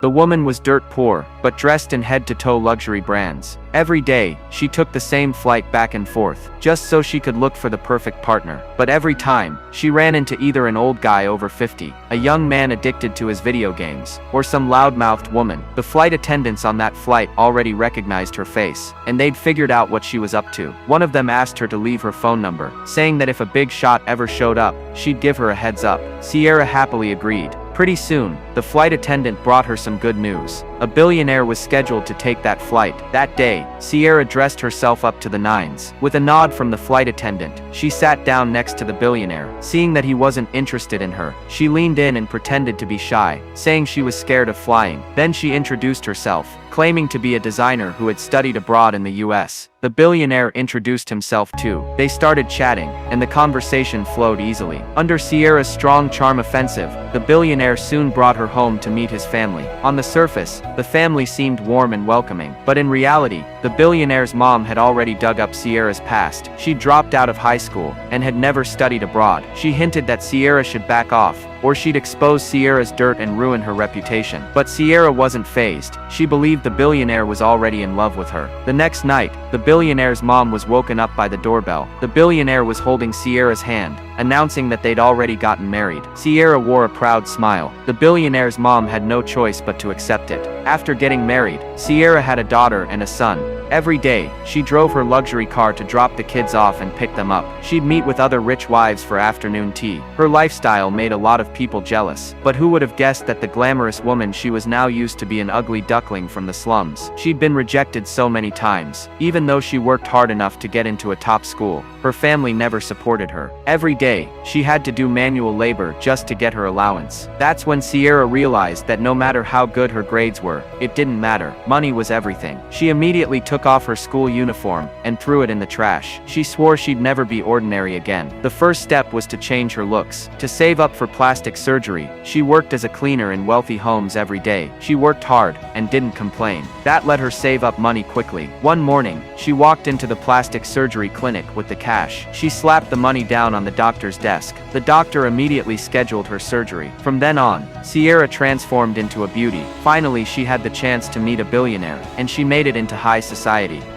The woman was dirt poor, but dressed in head-to-toe luxury brands. Every day, she took the same flight back and forth, just so she could look for the perfect partner. But every time, she ran into either an old guy over 50, a young man addicted to his video games, or some loud-mouthed woman. The flight attendants on that flight already recognized her face, and they'd figured out what she was up to. One of them asked her to leave her phone number, saying that if a big shot ever showed up, she'd give her a heads up. Sierra happily agreed. Pretty soon, the flight attendant brought her some good news. A billionaire was scheduled to take that flight. That day, Sierra dressed herself up to the nines. With a nod from the flight attendant, she sat down next to the billionaire. Seeing that he wasn't interested in her, she leaned in and pretended to be shy, saying she was scared of flying. Then she introduced herself, claiming to be a designer who had studied abroad in the US. The billionaire introduced himself too. They started chatting, and the conversation flowed easily. Under Sierra's strong charm offensive, the billionaire soon brought her home to meet his family. On the surface, the family seemed warm and welcoming, but in reality, the billionaire's mom had already dug up Sierra's past. She dropped out of high school, and had never studied abroad. She hinted that Sierra should back off, or she'd expose Sierra's dirt and ruin her reputation. But Sierra wasn't fazed. She believed the billionaire was already in love with her. The next night, the billionaire's mom was woken up by the doorbell. The billionaire was holding Sierra's hand, announcing that they'd already gotten married. Sierra wore a proud smile. The billionaire's mom had no choice but to accept it. After getting married, Sierra had a daughter and a son. Every day, she drove her luxury car to drop the kids off and pick them up. She'd meet with other rich wives for afternoon tea. Her lifestyle made a lot of people jealous, but who would have guessed that the glamorous woman she was now used to be an ugly duckling from the slums. She'd been rejected so many times. Even though she worked hard enough to get into a top school, her family never supported her. Every day, she had to do manual labor just to get her allowance. That's when Sierra realized that no matter how good her grades were, it didn't matter. Money was everything. She immediately took off her school uniform and threw it in the trash. She swore she'd never be ordinary again. The first step was to change her looks. To save up for plastic surgery, she worked as a cleaner in wealthy homes every day. She worked hard and didn't complain. That let her save up money quickly. One morning, she walked into the plastic surgery clinic with the cash. She slapped the money down on the doctor's desk. The doctor immediately scheduled her surgery. From then on, Sierra transformed into a beauty. Finally, she had the chance to meet a billionaire, and she made it into high society.